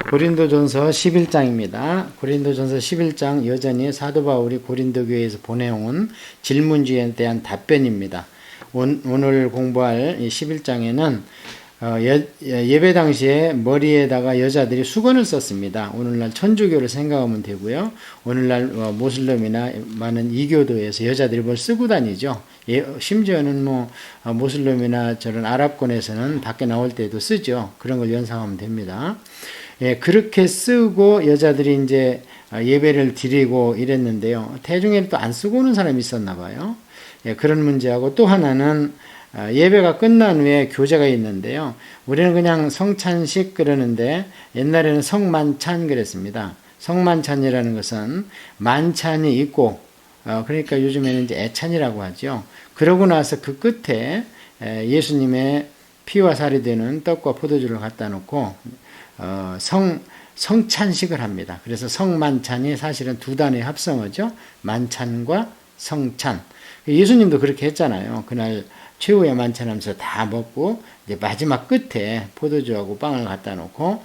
고린도전서 11장입니다. 고린도전서 11장 여전히 사도 바울이 고린도 교회에서 보내온 질문지에 대한 답변입니다. 오늘 공부할 11장에는 예배 당시에 머리에다가 여자들이 수건을 썼습니다. 오늘날 천주교를 생각하면 되고요. 오늘날 모슬림이나 많은 이교도에서 여자들이 뭘 쓰고 다니죠. 심지어는 모슬림이나 저런 아랍권에서는 밖에 나올 때도 쓰죠. 그런 걸 연상하면 됩니다. 그렇게 쓰고 여자들이 이제 예배를 드리고 이랬는데요. 태중에는 또 안 쓰고 오는 사람이 있었나 봐요. 그런 문제하고 또 하나는 예배가 끝난 후에 교제가 있는데요. 우리는 그냥 성찬식 그러는데 옛날에는 성만찬 그랬습니다. 성만찬이라는 것은 만찬이 있고 그러니까 요즘에는 이제 애찬이라고 하죠. 그러고 나서 그 끝에 예수님의 피와 살이 되는 떡과 포도주를 갖다 놓고 성찬식을 합니다. 그래서 성만찬이 사실은 두 단어의 합성어죠. 만찬과 성찬. 예수님도 그렇게 했잖아요. 그날 최후의 만찬하면서 다 먹고 이제 마지막 끝에 포도주하고 빵을 갖다 놓고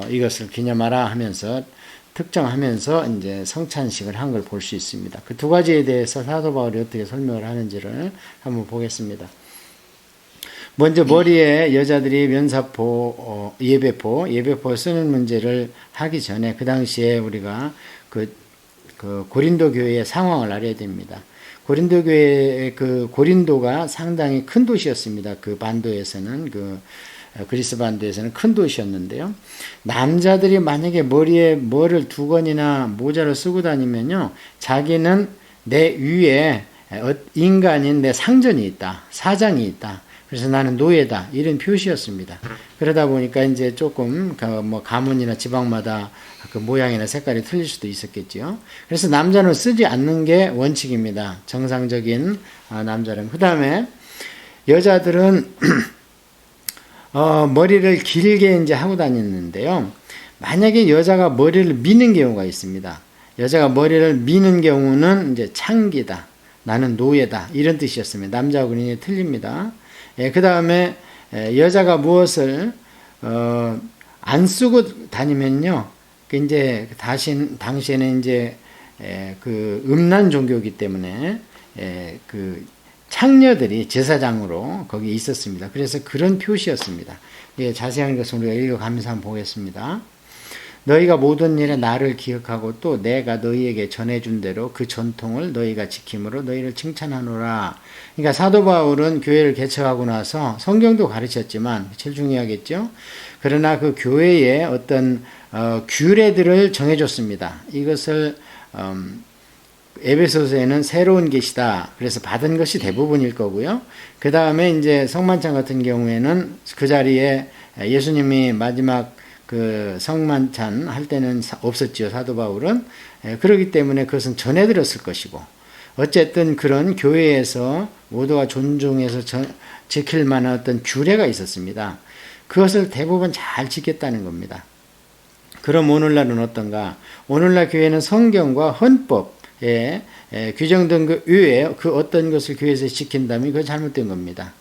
이것을 기념하라 하면서 특정하면서 이제 성찬식을 한 걸 볼 수 있습니다. 그 두 가지에 대해서 사도 바울이 어떻게 설명을 하는지를 한번 보겠습니다. 먼저 머리에 여자들이 면사포, 예배포 쓰는 문제를 하기 전에 그 당시에 우리가 그 고린도 교회의 상황을 알아야 됩니다. 고린도 교회 고린도가 상당히 큰 도시였습니다. 그 반도에서는 그리스 반도에서는 큰 도시였는데요. 남자들이 만약에 머리에 뭐를 두건이나 모자를 쓰고 다니면요, 자기는 내 위에 인간인 내 상전이 있다, 사장이 있다. 그래서 나는 노예다. 이런 표시였습니다. 그러다 보니까 이제 조금 가문이나 지방마다 그 모양이나 색깔이 틀릴 수도 있었겠죠. 그래서 남자는 쓰지 않는 게 원칙입니다. 정상적인 남자는. 그 다음에 여자들은 머리를 길게 이제 하고 다녔는데요. 만약에 여자가 머리를 미는 경우가 있습니다. 여자가 머리를 미는 경우는 이제 창기다. 나는 노예다. 이런 뜻이었습니다. 남자하고는 틀립니다. 그 다음에 여자가 무엇을 안 쓰고 다니면요, 이제 당시에는 이제 그 음란 종교이기 때문에 그 창녀들이 제사장으로 거기 있었습니다. 그래서 그런 표시였습니다. 자세한 것은 우리가 읽어가면서 한번 보겠습니다. 너희가 모든 일에 나를 기억하고 또 내가 너희에게 전해준 대로 그 전통을 너희가 지킴으로 너희를 칭찬하노라. 그러니까 사도 바울은 교회를 개척하고 나서 성경도 가르쳤지만 제일 중요하겠죠. 그러나 그 교회에 어떤 규례들을 정해줬습니다. 이것을 에베소서에는 새로운 계시다. 그래서 받은 것이 대부분일 거고요. 그 다음에 이제 성만찬 같은 경우에는 그 자리에 예수님이 마지막 그 성만찬 할 때는 없었지요. 사도 바울은. 그렇기 때문에 그것은 전해들었을 것이고, 어쨌든 그런 교회에서 모두가 존중해서 지킬 만한 어떤 규례가 있었습니다. 그것을 대부분 잘 지켰다는 겁니다. 그럼 오늘날은 어떤가? 오늘날 교회는 성경과 헌법에 규정된 그 외에 그 어떤 것을 교회에서 지킨다면 그건 잘못된 겁니다.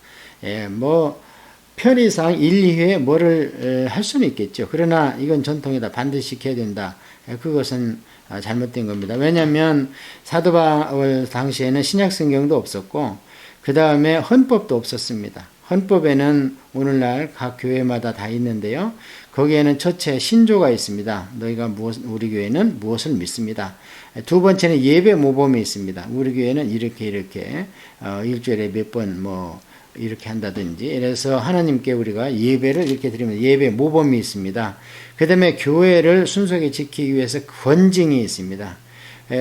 편의상 1, 2회 뭐를 할 수는 있겠죠. 그러나 이건 전통이다. 반드시 지켜야 된다. 그것은 잘못된 겁니다. 왜냐하면 사도 바울 당시에는 신약 성경도 없었고 그 다음에 헌법도 없었습니다. 헌법에는 오늘날 각 교회마다 다 있는데요. 거기에는 첫째 신조가 있습니다. 너희가 우리 교회는 무엇을 믿습니다. 두 번째는 예배 모범이 있습니다. 우리 교회는 이렇게 일주일에 몇 번 이렇게 한다든지, 그래서 하나님께 우리가 예배를 이렇게 드리면 예배 모범이 있습니다. 그 다음에 교회를 순수하게 지키기 위해서 권징이 있습니다.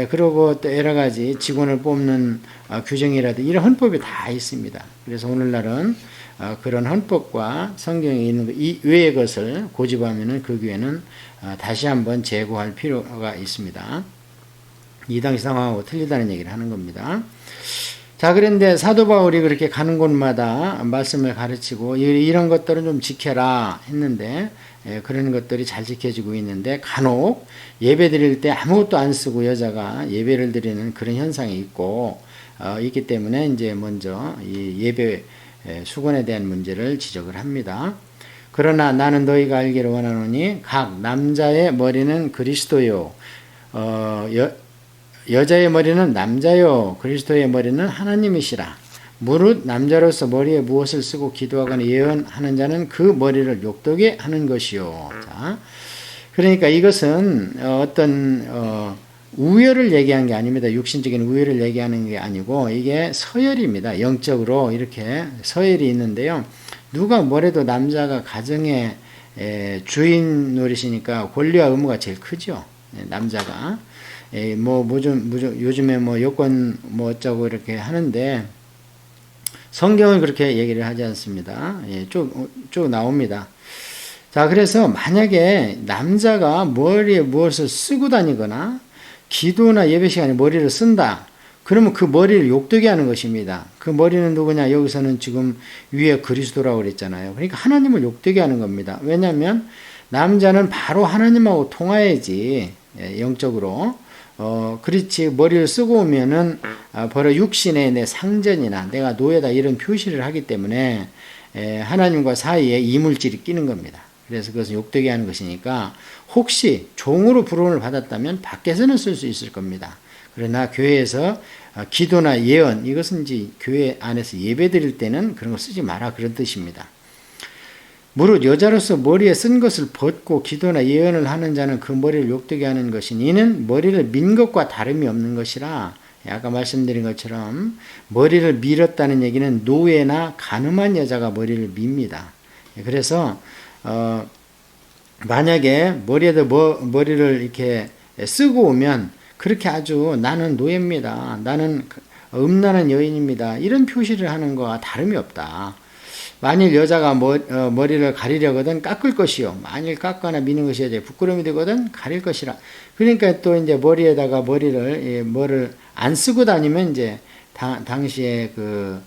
그리고 또 여러 가지 직원을 뽑는 규정이라든지 이런 헌법이 다 있습니다. 그래서 오늘날은 그런 헌법과 성경에 있는 이 외의 것을 고집하면은 그 교회는 다시 한번 재고할 필요가 있습니다. 이 당시 상황하고 틀리다는 얘기를 하는 겁니다. 자, 그런데 사도 바울이 그렇게 가는 곳마다 말씀을 가르치고 이런 것들은 좀 지켜라 했는데 그런 것들이 잘 지켜지고 있는데 간혹 예배 드릴 때 아무것도 안 쓰고 여자가 예배를 드리는 그런 현상이 있기 때문에 이제 먼저 이 예배 수건에 대한 문제를 지적을 합니다. 그러나 나는 너희가 알기를 원하노니 각 남자의 머리는 그리스도요 여자의 머리는 남자요 그리스도의 머리는 하나님이시라. 무릇 남자로서 머리에 무엇을 쓰고 기도하거나 예언하는 자는 그 머리를 욕되게 하는 것이요. 자, 그러니까 이것은 어떤 우열을 얘기한 게 아닙니다. 육신적인 우열을 얘기하는 게 아니고 이게 서열입니다. 영적으로 이렇게 서열이 있는데요. 누가 뭐래도 남자가 가정의 주인 노릇이니까 권리와 의무가 제일 크죠. 남자가. 요즘에 뭐 여권 뭐 어쩌고 이렇게 하는데 성경은 그렇게 얘기를 하지 않습니다. 쭉 나옵니다. 자, 그래서 만약에 남자가 머리에 무엇을 쓰고 다니거나 기도나 예배 시간에 머리를 쓴다. 그러면 그 머리를 욕되게 하는 것입니다. 그 머리는 누구냐? 여기서는 지금 위에 그리스도라고 그랬잖아요. 그러니까 하나님을 욕되게 하는 겁니다. 왜냐하면 남자는 바로 하나님하고 통화해야지 영적으로. 그렇지 머리를 쓰고 오면은 바로 육신의 내 상전이나 내가 노예다 이런 표시를 하기 때문에 하나님과 사이에 이물질이 끼는 겁니다. 그래서 그것은 욕되게 하는 것이니까 혹시 종으로 부름을 받았다면 밖에서는 쓸 수 있을 겁니다. 그러나 교회에서 기도나 예언 이것은 이제 교회 안에서 예배 드릴 때는 그런 거 쓰지 마라 그런 뜻입니다. 무릇 여자로서 머리에 쓴 것을 벗고 기도나 예언을 하는 자는 그 머리를 욕되게 하는 것이니 이는 머리를 민 것과 다름이 없는 것이라. 아까 말씀드린 것처럼 머리를 밀었다는 얘기는 노예나 가늠한 여자가 머리를 밉니다. 그래서 만약에 머리에다 머리를 이렇게 쓰고 오면 그렇게 아주 나는 노예입니다. 나는 음란한 여인입니다. 이런 표시를 하는 거와 다름이 없다. 만일 여자가 머리를 가리려거든 깎을 것이요. 만일 깎거나 미는 것이 이제 부끄러움이 되거든 가릴 것이라. 그러니까 또 이제 머리에다가 뭐를 안 쓰고 다니면 이제 당시에 그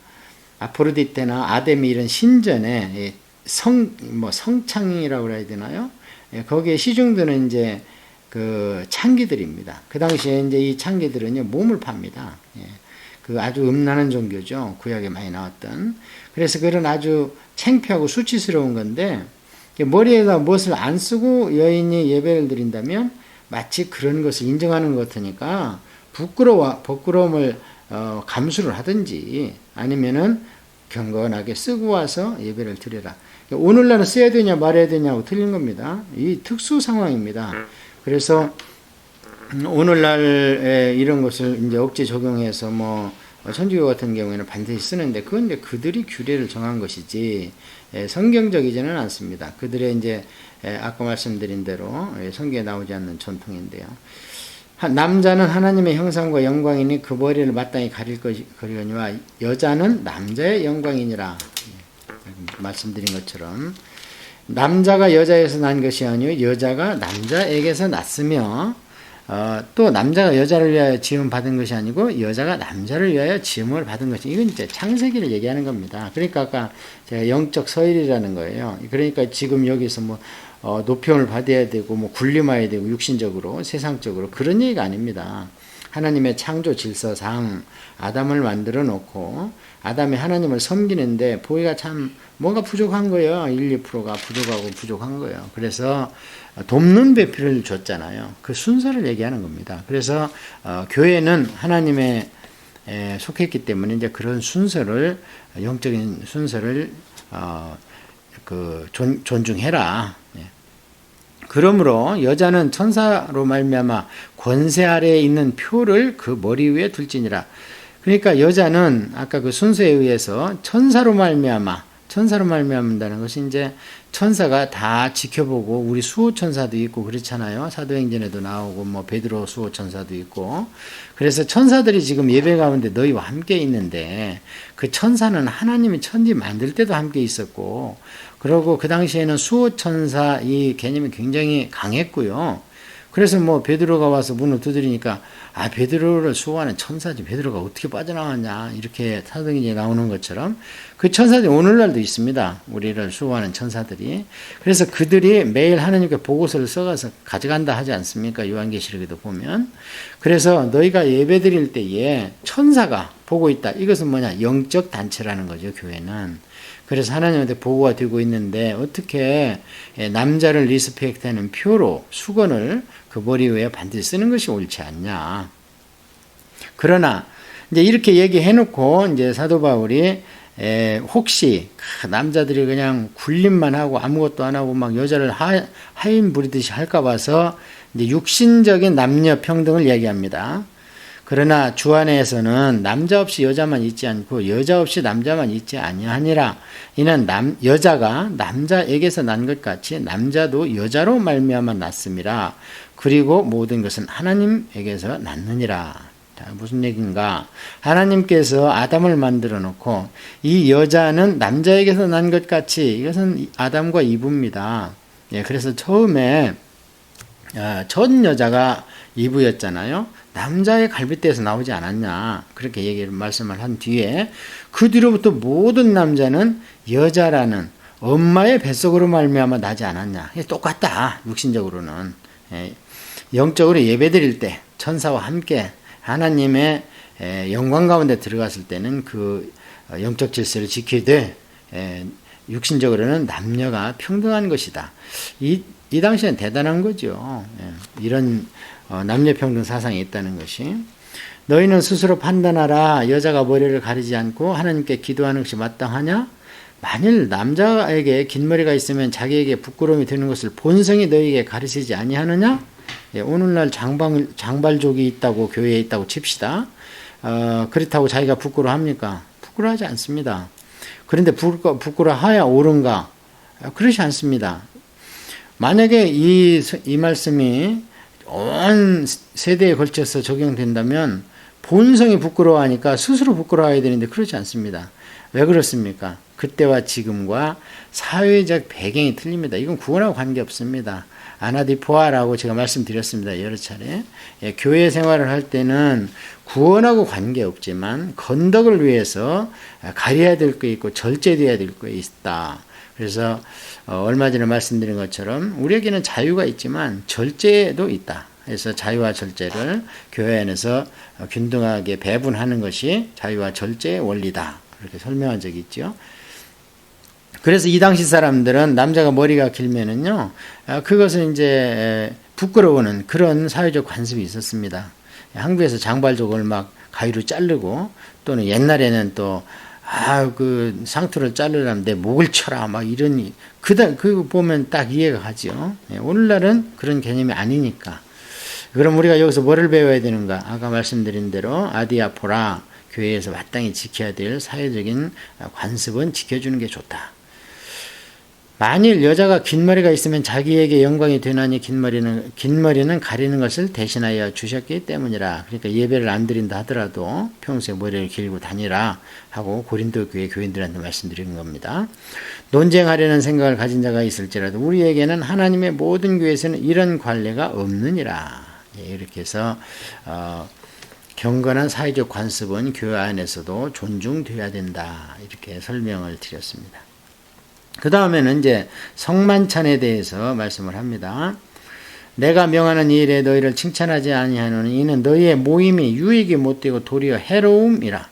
아프로디테나 아데미 이런 신전에 성창이라고 해야 되나요? 거기에 시중드는 이제 그 창기들입니다. 그 당시에 이제 이 창기들은요 몸을 팝니다. 그 아주 음란한 종교죠. 구약에 많이 나왔던. 그래서 그런 아주 창피하고 수치스러운 건데 머리에다 무엇을 안 쓰고 여인이 예배를 드린다면 마치 그런 것을 인정하는 것 같으니까 부끄러움을 감수를 하든지 아니면은 경건하게 쓰고 와서 예배를 드려라. 오늘날은 써야 되냐 말아야 되냐고 틀린 겁니다. 이 특수 상황입니다. 그래서 오늘날 이런 것을 이제 억지 적용해서 천주교 같은 경우에는 반드시 쓰는데 그건 이제 그들이 규례를 정한 것이지 성경적이지는 않습니다. 그들의 이제 아까 말씀드린 대로 성경에 나오지 않는 전통인데요. 남자는 하나님의 형상과 영광이니 그 머리를 마땅히 가리거니와 여자는 남자의 영광이니라. 말씀드린 것처럼 남자가 여자에서 난 것이 아니요 여자가 남자에게서 났으며 또 남자가 여자를 위하여 지음 받은 것이 아니고 여자가 남자를 위하여 지음을 받은 것이 이건 이제 창세기를 얘기하는 겁니다. 그러니까 아까 제가 영적 서열이라는 거예요. 그러니까 지금 여기서 노평을 받아야 되고 군림해야 되고 육신적으로 세상적으로 그런 얘기가 아닙니다. 하나님의 창조 질서상 아담을 만들어 놓고 아담이 하나님을 섬기는데 보기가 참 뭔가 부족한 거예요. 1, 2%가 부족한 거예요. 그래서 돕는 배필을 줬잖아요. 그 순서를 얘기하는 겁니다. 그래서 교회는 하나님에 속했기 때문에 이제 그런 순서를 영적인 순서를 존중해라. 그러므로 여자는 천사로 말미암아 권세 아래에 있는 표를 그 머리 위에 둘지니라. 그러니까 여자는 아까 그 순서에 의해서 천사로 말미암는다는 것이 이제 천사가 다 지켜보고 우리 수호 천사도 있고 그렇잖아요. 사도행전에도 나오고 베드로 수호 천사도 있고 그래서 천사들이 지금 예배 가운데 너희와 함께 있는데 그 천사는 하나님이 천지 만들 때도 함께 있었고 그러고 그 당시에는 수호 천사 이 개념이 굉장히 강했고요. 그래서 베드로가 와서 문을 두드리니까 베드로를 수호하는 천사지 베드로가 어떻게 빠져나왔냐 이렇게 사도행전에 나오는 것처럼 그 천사들이 오늘날도 있습니다. 우리를 수호하는 천사들이. 그래서 그들이 매일 하나님께 보고서를 써가서 가져간다 하지 않습니까? 요한계시록에도 보면. 그래서 너희가 예배드릴 때에 천사가 보고 있다. 이것은 뭐냐? 영적 단체라는 거죠. 교회는. 그래서 하나님한테 보고가 되고 있는데 어떻게 남자를 리스펙트하는 표로 수건을 그 머리 위에 반드시 쓰는 것이 옳지 않냐. 그러나 이제 이렇게 얘기해놓고 이제 사도 바울이 혹시 남자들이 그냥 굴림만 하고 아무것도 안 하고 막 여자를 하인 부리듯이 할까 봐서 이제 육신적인 남녀 평등을 얘기합니다. 그러나 주 안에서는 남자 없이 여자만 있지 않고 여자 없이 남자만 있지 아니하니라. 이는 여자가 남자에게서 난 것 같이 남자도 여자로 말미암아 났음이라. 그리고 모든 것은 하나님에게서 났느니라. 자, 무슨 얘기인가? 하나님께서 아담을 만들어 놓고 이 여자는 남자에게서 난 것 같이 이것은 아담과 이브입니다. 예, 그래서 처음에 첫 여자가 이브였잖아요. 남자의 갈빗대에서 나오지 않았냐. 그렇게 말씀을 한 뒤에 그 뒤로부터 모든 남자는 여자라는 엄마의 뱃속으로 말미암아 나지 않았냐. 똑같다. 육신적으로는. 영적으로 예배드릴 때 천사와 함께 하나님의 영광 가운데 들어갔을 때는 그 영적 질서를 지키되 육신적으로는 남녀가 평등한 것이다. 이 당시에는 대단한 거죠. 이런 남녀평등 사상이 있다는 것이. 너희는 스스로 판단하라. 여자가 머리를 가리지 않고 하나님께 기도하는 것이 마땅하냐? 만일 남자에게 긴 머리가 있으면 자기에게 부끄러움이 되는 것을 본성이 너희에게 가르치지 아니하느냐? 오늘날 장발족이 있다고 교회에 있다고 칩시다. 그렇다고 자기가 부끄러워합니까? 부끄러워하지 않습니다. 그런데 부끄러워해야 옳은가? 그렇지 않습니다. 만약에 이 말씀이 온 세대에 걸쳐서 적용된다면 본성이 부끄러워하니까 스스로 부끄러워야 되는데 그렇지 않습니다. 왜 그렇습니까? 그때와 지금과 사회적 배경이 틀립니다. 이건 구원하고 관계없습니다. 아나디포아라고 제가 말씀드렸습니다. 여러 차례. 교회 생활을 할 때는 구원하고 관계없지만 건덕을 위해서 가려야 될 거 있고 절제되어야 될 거 있다. 그래서 얼마 전에 말씀드린 것처럼 우리에게는 자유가 있지만 절제도 있다. 그래서 자유와 절제를 교회 안에서 균등하게 배분하는 것이 자유와 절제의 원리다. 그렇게 설명한 적이 있죠. 그래서 이 당시 사람들은 남자가 머리가 길면은요, 그것은 이제 부끄러워하는 그런 사회적 관습이 있었습니다. 한국에서 장발족을 막 가위로 자르고 또는 옛날에는 또 그 상투를 자르려면 내 목을 쳐라 막 이런 그거 보면 딱 이해가 가죠. 오늘날은 그런 개념이 아니니까. 그럼 우리가 여기서 뭐를 배워야 되는가? 아까 말씀드린 대로 아디아포라 교회에서 마땅히 지켜야 될 사회적인 관습은 지켜주는 게 좋다. 만일 여자가 긴 머리가 있으면 자기에게 영광이 되나니 긴 머리는 가리는 것을 대신하여 주셨기 때문이라. 그러니까 예배를 안 드린다 하더라도 평소에 머리를 길고 다니라 하고 고린도 교회 교인들한테 말씀드리는 겁니다. 논쟁하려는 생각을 가진 자가 있을지라도 우리에게는 하나님의 모든 교회에서는 이런 관례가 없느니라. 이렇게 해서 경건한 사회적 관습은 교회 안에서도 존중되어야 된다. 이렇게 설명을 드렸습니다. 그 다음에는 이제 성만찬에 대해서 말씀을 합니다. 내가 명하는 이 일에 너희를 칭찬하지 아니하노니 이는 너희의 모임이 유익이 못되고 도리어 해로움이라.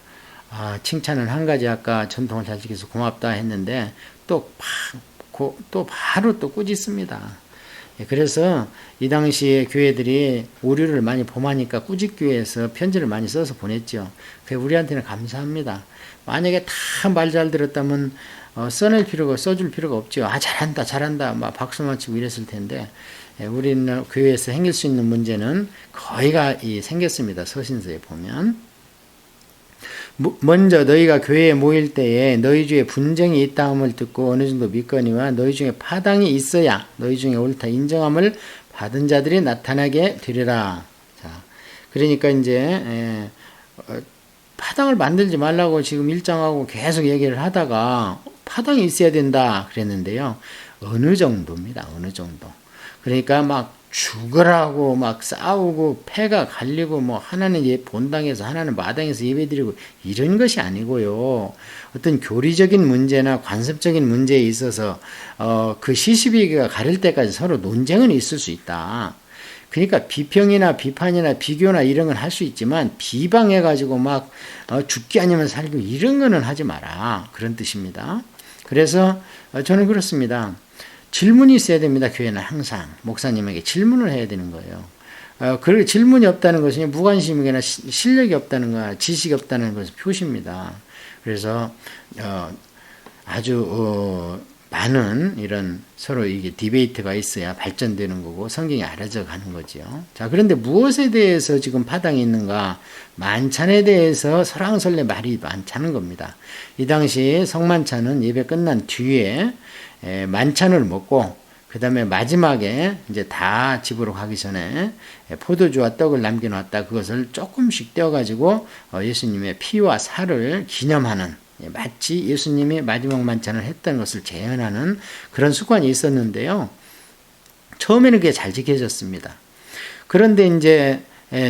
칭찬은 한 가지 아까 전통을 잘 지켜서 고맙다 했는데 또 바로 또 꾸짖습니다. 그래서 이 당시에 교회들이 오류를 많이 범하니까 꾸짖교회에서 편지를 많이 써서 보냈죠. 그게 우리한테는 감사합니다. 만약에 다 말 잘 들었다면 써줄 필요가 없죠. 잘한다 막 박수만 치고 이랬을 텐데 우리는 교회에서 행할 수 있는 문제는 거의가 생겼습니다. 서신서에 보면 먼저 너희가 교회에 모일 때에 너희 중에 분쟁이 있다함을 듣고 어느 정도 믿거니와 너희 중에 파당이 있어야 너희 중에 옳다 인정함을 받은 자들이 나타나게 되리라. 자, 그러니까 이제 파당을 만들지 말라고 지금 일장하고 계속 얘기를 하다가 파당이 있어야 된다 그랬는데요. 어느 정도입니다. 어느 정도. 그러니까 막 죽으라고 막 싸우고 패가 갈리고 뭐 하나는 본당에서 하나는 마당에서 예배드리고 이런 것이 아니고요. 어떤 교리적인 문제나 관습적인 문제에 있어서 그 시시비가 가릴 때까지 서로 논쟁은 있을 수 있다. 그러니까 비평이나 비판이나 비교나 이런 건 할 수 있지만 비방해가지고 막 죽기 아니면 살고 이런 거는 하지 마라. 그런 뜻입니다. 그래서 저는 그렇습니다. 질문이 있어야 됩니다. 교회는 항상 목사님에게 질문을 해야 되는 거예요. 그 질문이 없다는 것은 무관심이거나 실력이 없다는 거, 지식이 없다는 것을 표시입니다. 그래서 아주 많은 이런 서로 이게 디베이트가 있어야 발전되는 거고 성경이 알아져 가는 거죠. 자, 그런데 무엇에 대해서 지금 파당이 있는가? 만찬에 대해서 설왕설래 말이 많다는 겁니다. 이 당시 성만찬은 예배 끝난 뒤에 만찬을 먹고 그 다음에 마지막에 이제 다 집으로 가기 전에 포도주와 떡을 남겨놨다. 그것을 조금씩 떼어가지고 예수님의 피와 살을 기념하는, 마치 예수님이 마지막 만찬을 했던 것을 재현하는 그런 습관이 있었는데요. 처음에는 그게 잘 지켜졌습니다. 그런데 이제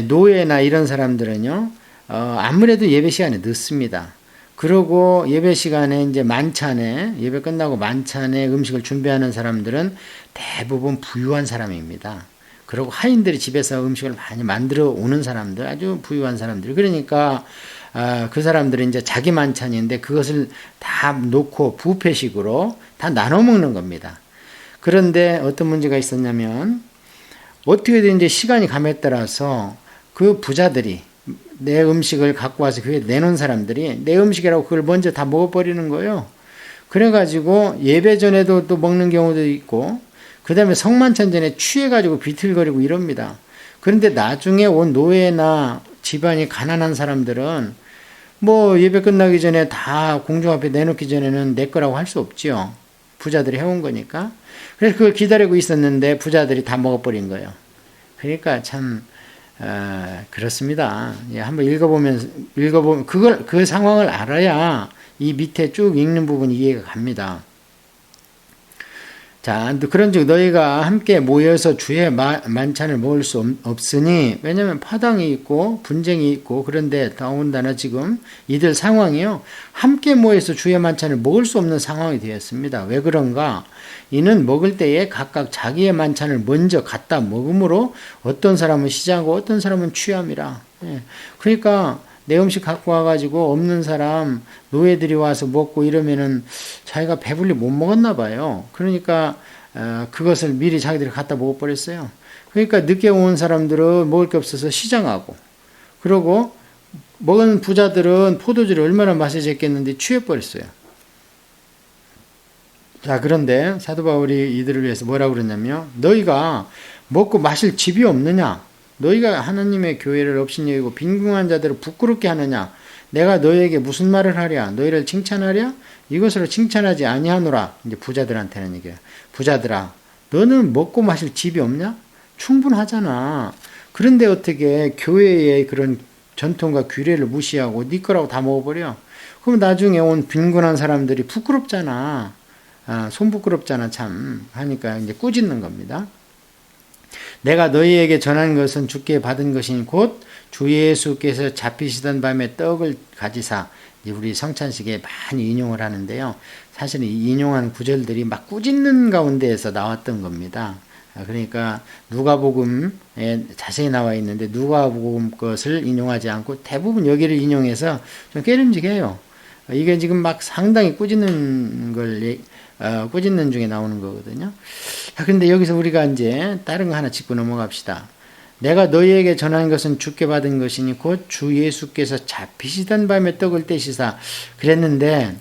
노예나 이런 사람들은요, 아무래도 예배 시간이 늦습니다. 그러고 예배 시간에 이제 만찬에, 예배 끝나고 만찬에 음식을 준비하는 사람들은 대부분 부유한 사람입니다. 그리고 하인들이 집에서 음식을 많이 만들어 오는 사람들, 아주 부유한 사람들. 그러니까 그 사람들은 이제 자기 만찬인데 그것을 다 놓고 뷔페식으로 다 나눠 먹는 겁니다. 그런데 어떤 문제가 있었냐면 어떻게든 이제 시간이 감에 따라서 그 부자들이 내 음식을 갖고 와서 교회에 내놓은 사람들이 내 음식이라고 그걸 먼저 다 먹어버리는 거예요. 그래가지고 예배 전에도 또 먹는 경우도 있고 그 다음에 성만찬 전에 취해가지고 비틀거리고 이럽니다. 그런데 나중에 온 노예나 집안이 가난한 사람들은 뭐 예배 끝나기 전에 다 공중 앞에 내놓기 전에는 내 거라고 할 수 없지요. 부자들이 해온 거니까. 그래서 그걸 기다리고 있었는데 부자들이 다 먹어버린 거예요. 그러니까 참 그렇습니다. 예, 한번 읽어보면 그 상황을 알아야 이 밑에 쭉 읽는 부분이 이해가 갑니다. 자, 그런즉 너희가 함께 모여서 주의 만찬을 먹을 수 없으니, 왜냐하면 파당이 있고 분쟁이 있고, 그런데 더군다나 지금 이들 상황이요, 함께 모여서 주의 만찬을 먹을 수 없는 상황이 되었습니다. 왜 그런가? 이는 먹을 때에 각각 자기의 만찬을 먼저 갖다 먹음으로 어떤 사람은 시장하고 어떤 사람은 취함이라. 예. 그러니까 내 음식 갖고 와가지고 없는 사람, 노예들이 와서 먹고 이러면은 자기가 배불리 못 먹었나 봐요. 그러니까 그것을 미리 자기들이 갖다 먹어버렸어요. 그러니까 늦게 온 사람들은 먹을 게 없어서 시장하고, 그러고 먹은 부자들은 포도주를 얼마나 마셔졌겠는데 취해버렸어요. 자, 그런데 사도 바울이 이들을 위해서 뭐라고 그러냐면, 너희가 먹고 마실 집이 없느냐? 너희가 하나님의 교회를 업신 여기고 빈궁한 자들을 부끄럽게 하느냐? 내가 너희에게 무슨 말을 하랴? 너희를 칭찬하랴? 이것으로 칭찬하지 아니하노라. 이제 부자들한테는 얘기해요. 부자들아, 너는 먹고 마실 집이 없냐? 충분하잖아. 그런데 어떻게 교회의 그런 전통과 규례를 무시하고 네 거라고 다 먹어버려? 그럼 나중에 온 빈곤한 사람들이 부끄럽잖아. 손 부끄럽잖아 참 하니까 이제 꾸짖는 겁니다. 내가 너희에게 전한 것은 주께 받은 것이니 곧 주 예수께서 잡히시던 밤에 떡을 가지사, 우리 성찬식에 많이 인용을 하는데요. 사실은 이 인용한 구절들이 막 꾸짖는 가운데에서 나왔던 겁니다. 그러니까 누가복음에 자세히 나와 있는데 누가복음 것을 인용하지 않고 대부분 여기를 인용해서 좀 깨름직해요. 이게 지금 막 상당히 꾸짖는 중에 나오는 거거든요. 그런데 여기서 우리가 이제 다른 거 하나 짚고 넘어갑시다. 내가 너희에게 전한 것은 주께 받은 것이니 곧 주 예수께서 잡히시던 밤에 떡을 떼시사, 그랬는데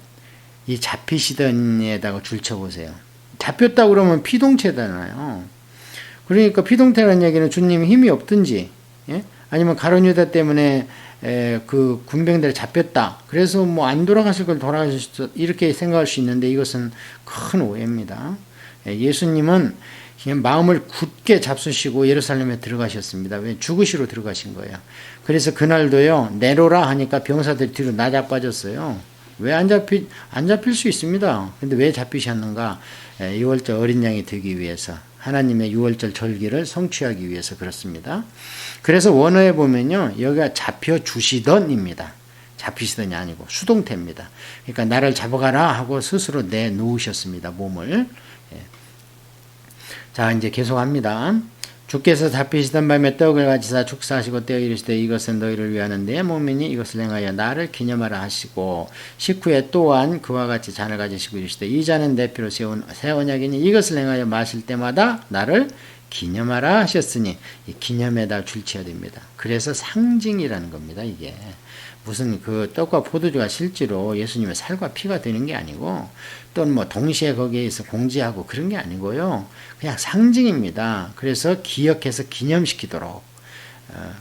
이 잡히시던에다가 줄쳐보세요. 잡혔다고 그러면 피동체잖아요. 그러니까 피동태라는 얘기는 주님이 힘이 없든지, 예? 아니면 가룟 유다 때문에 그 군병들이 잡혔다. 그래서 뭐 안 돌아가실 걸 돌아가실 수, 이렇게 생각할 수 있는데 이것은 큰 오해입니다. 예수님은 그냥 마음을 굳게 잡수시고 예루살렘에 들어가셨습니다. 왜? 죽으시러 들어가신 거예요. 그래서 그날도요, 내로라 하니까 병사들 뒤로 나자 빠졌어요. 왜 안 잡힐 수 있습니다. 근데 왜 잡히셨는가? 6월절 어린 양이 되기 위해서, 하나님의 6월절 절기를 성취하기 위해서 그렇습니다. 그래서 원어에 보면요, 여기가 잡혀주시던입니다. 잡히시던이 아니고 수동태입니다. 그러니까 나를 잡아가라 하고 스스로 내놓으셨습니다. 몸을. 자, 이제 계속합니다. 주께서 잡히시던 밤에 떡을 가지사 축사하시고 떼어 이르시되 이것은 너희를 위하는 내 몸이니 이것을 행하여 나를 기념하라 하시고 식후에 또한 그와 같이 잔을 가지시고 이르시되 이 잔은 내 피로 세운 새 언약이니 이것을 행하여 마실 때마다 나를 기념하라 하셨으니 이 기념에다 줄쳐야 됩니다. 그래서 상징이라는 겁니다. 이게 무슨 그 떡과 포도주가 실제로 예수님의 살과 피가 되는 게 아니고 또는 뭐 동시에 거기에서 공지하고 그런 게 아니고요. 그냥 상징입니다. 그래서 기억해서 기념시키도록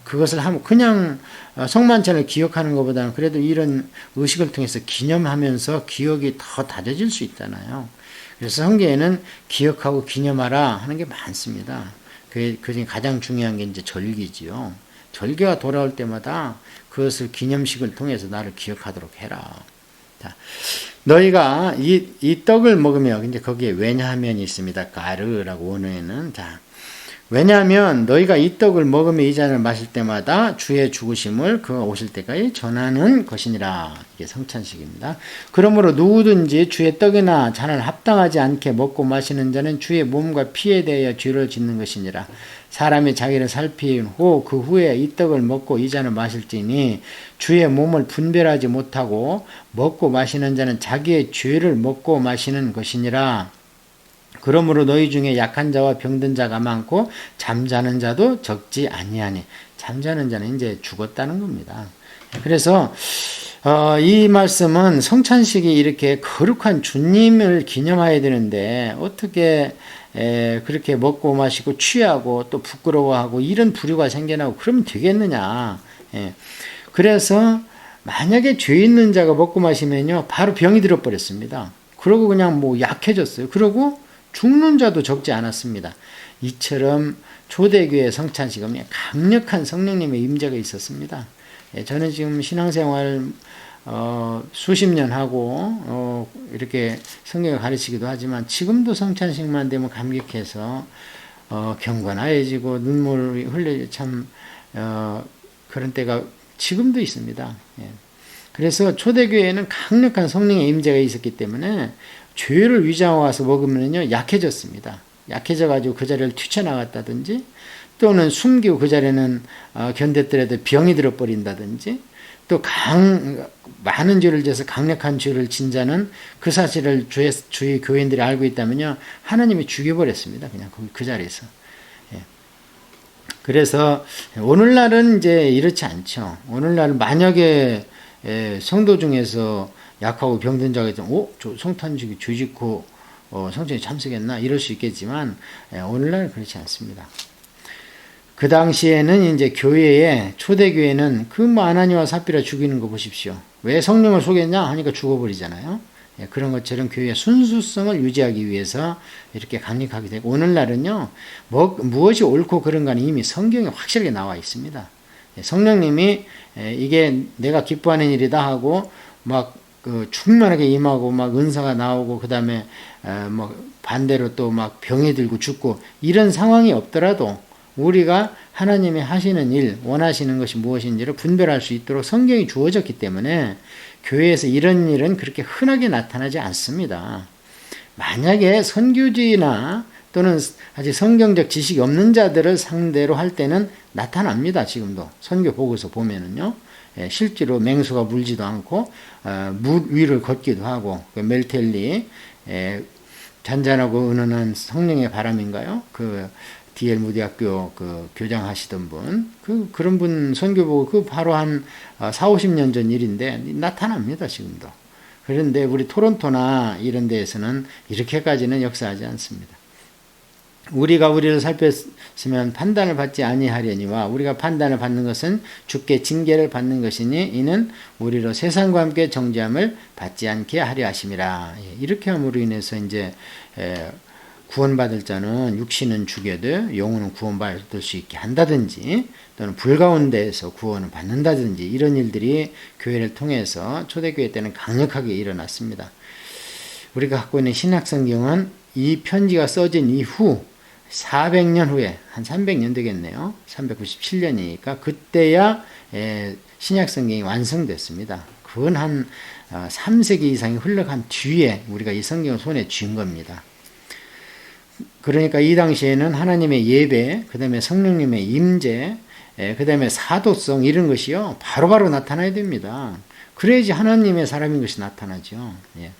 그것을 하면 그냥 성만찬을 기억하는 것보다는 그래도 이런 의식을 통해서 기념하면서 기억이 더 다져질 수 있잖아요. 그래서 성경에는 기억하고 기념하라 하는 게 많습니다. 그 중에 가장 중요한 게 이제 절기지요. 절기가 돌아올 때마다 그것을 기념식을 통해서 나를 기억하도록 해라. 자, 너희가 이 떡을 먹으며 이제 거기에 왜냐하면이 있습니다. 가르라고 원어에는. 자, 왜냐하면 너희가 이 떡을 먹으며 이 잔을 마실 때마다 주의 죽으심을 그가 오실 때까지 전하는 것이니라. 이게 성찬식입니다. 그러므로 누구든지 주의 떡이나 잔을 합당하지 않게 먹고 마시는 자는 주의 몸과 피에 대하여 죄를 짓는 것이니라. 사람이 자기를 살피고 그 후에 이 떡을 먹고 이 잔을 마실지니 주의 몸을 분별하지 못하고 먹고 마시는 자는 자기의 죄를 먹고 마시는 것이니라. 그러므로 너희 중에 약한 자와 병든 자가 많고 잠자는 자도 적지 아니하니. 잠자는 자는 이제 죽었다는 겁니다. 그래서 이 말씀은 성찬식이 이렇게 거룩한 주님을 기념해야 되는데 어떻게 그렇게 먹고 마시고 취하고 또 부끄러워하고 이런 부류가 생겨나고 그러면 되겠느냐. 그래서 만약에 죄 있는 자가 먹고 마시면요 바로 병이 들어버렸습니다. 그러고 그냥 뭐 약해졌어요. 그러고 죽는 자도 적지 않았습니다. 이처럼 초대교회 성찬식은 강력한 성령님의 임재가 있었습니다. 저는 지금 신앙생활 수십 년 하고 이렇게 성경을 가르치기도 하지만 지금도 성찬식만 되면 감격해서 경건하여지고 눈물이 흘려 참 그런 때가 지금도 있습니다. 그래서 초대교회에는 강력한 성령의 임재가 있었기 때문에 죄를 위장하고 와서 먹으면요 약해졌습니다. 약해져가지고 그 자리를 뛰쳐나갔다든지 또는 숨기고 그 자리에는 견뎠더라도 병이 들어버린다든지 또 많은 죄를 져서 강력한 죄를 진 자는 그 사실을 주의 교인들이 알고 있다면요 하나님이 죽여버렸습니다. 그냥 그 자리에서. 그래서 오늘날은 이제 이렇지 않죠. 오늘날은 만약에 성도 중에서 약하고 병든 자가 있으면 저 성탄식이 죄 짓고 성찬에 참석했나 이럴 수 있겠지만 오늘날은 그렇지 않습니다. 그 당시에는 이제 교회에 초대교회는 그 아나니와 삽비라 죽이는 거 보십시오. 왜 성령을 속였냐 하니까 죽어버리잖아요. 그런 것처럼 교회의 순수성을 유지하기 위해서 이렇게 강력하게 되고 오늘날은요 무엇이 옳고 그른가는 이미 성경에 확실하게 나와 있습니다. 성령님이 이게 내가 기뻐하는 일이다 하고 막 충만하게 임하고 막 은사가 나오고 그 다음에 뭐 반대로 또 막 병이 들고 죽고 이런 상황이 없더라도 우리가 하나님이 하시는 일, 원하시는 것이 무엇인지를 분별할 수 있도록 성경이 주어졌기 때문에 교회에서 이런 일은 그렇게 흔하게 나타나지 않습니다. 만약에 선교지나 또는 아직 성경적 지식이 없는 자들을 상대로 할 때는 나타납니다. 지금도 선교 보고서 보면은요. 실제로 맹수가 물지도 않고 물 위를 걷기도 하고 멜텔리 잔잔하고 은은한 성령의 바람인가요? 그 D.L. 무디 학교 그 교장하시던 분, 그런 분 선교 보고 바로 한 40-50년 전 일인데 나타납니다, 지금도. 그런데 우리 토론토나 이런 데에서는 이렇게까지는 역사하지 않습니다. 우리가 우리를 살폈으면 판단을 받지 아니하려니와 우리가 판단을 받는 것은 주께 징계를 받는 것이니 이는 우리로 세상과 함께 정죄함을 받지 않게 하려 하심이라. 이렇게 함으로 인해서 이제 구원받을 자는 육신은 죽여도 영혼은 구원받을 수 있게 한다든지 또는 불가운데에서 구원을 받는다든지 이런 일들이 교회를 통해서 초대교회 때는 강력하게 일어났습니다. 우리가 갖고 있는 신약성경은 이 편지가 써진 이후 400년 후에 한 300년 되겠네요. 397년이니까 그때야 신약성경이 완성됐습니다. 그건 한 3세기 이상이 흘러간 뒤에 우리가 이 성경을 손에 쥔 겁니다. 그러니까 이 당시에는 하나님의 예배, 그 다음에 성령님의 임재, 그 다음에 사도성 이런 것이요 바로바로 나타나야 됩니다. 그래야지 하나님의 사람인 것이 나타나죠. 예.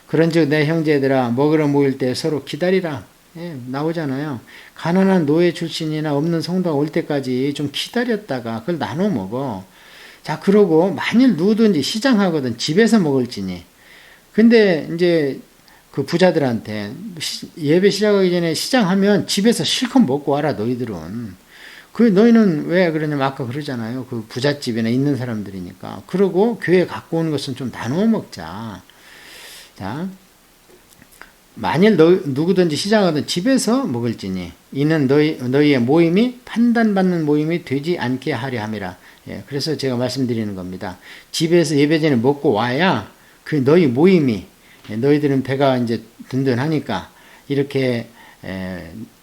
그런즉 내 형제들아 먹으러 모일 때 서로 기다리라. 예, 나오잖아요. 가난한 노예 출신이나 없는 성도가 올 때까지 좀 기다렸다가 그걸 나눠 먹어. 자, 그러고 만일 누구든지 시장하거든 집에서 먹을지니. 근데 이제 그 부자들한테 예배 시작하기 전에 시장하면 집에서 실컷 먹고 와라 너희들은. 그 너희는 왜 그러냐면 아까 그러잖아요. 그 부잣집에나 있는 사람들이니까. 그러고 교회 갖고 오는 것은 좀 나눠 먹자. 자, 만일 누구든지 시장하든 집에서 먹을지니 이는 너희의 모임이 판단받는 모임이 되지 않게 하려 함이라. 예, 그래서 제가 말씀드리는 겁니다. 집에서 예배 전에 먹고 와야 그 너희 모임이 너희들은 배가 이제 든든하니까 이렇게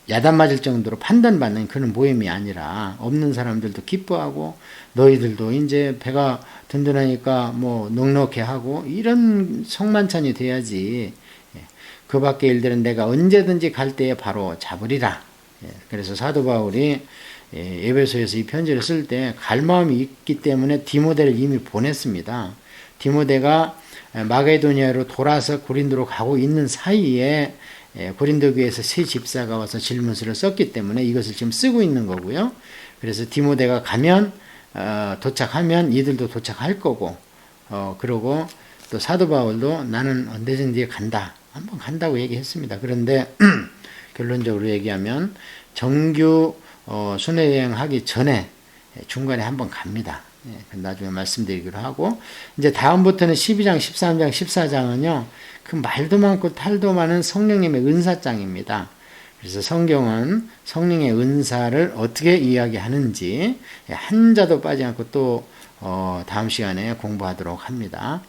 야단 맞을 정도로 판단받는 그런 모임이 아니라 없는 사람들도 기뻐하고 너희들도 이제 배가 든든하니까 뭐 넉넉해 하고 이런 성만찬이 돼야지. 그 밖의 일들은 내가 언제든지 갈 때에 바로 잡으리라. 그래서 사도 바울이 에베소에서 이 편지를 쓸 때 갈 마음이 있기 때문에 디모데를 이미 보냈습니다. 디모데가 마게도니아로 돌아서 고린도로 가고 있는 사이에 고린도 교회에서 새 집사가 와서 질문서를 썼기 때문에 이것을 지금 쓰고 있는 거고요. 그래서 디모데가 가면 도착하면 이들도 도착할 거고 그러고 또 사도 바울도 나는 언제든지 간다. 한번 간다고 얘기했습니다. 그런데 결론적으로 얘기하면 정규 순회여행하기 전에 중간에 한번 갑니다. 나중에 말씀드리기로 하고 이제 다음부터는 12장, 13장, 14장은요. 그 말도 많고 탈도 많은 성령님의 은사장입니다. 그래서 성경은 성령의 은사를 어떻게 이야기하는지 한자도 빠지지 않고 또 다음 시간에 공부하도록 합니다.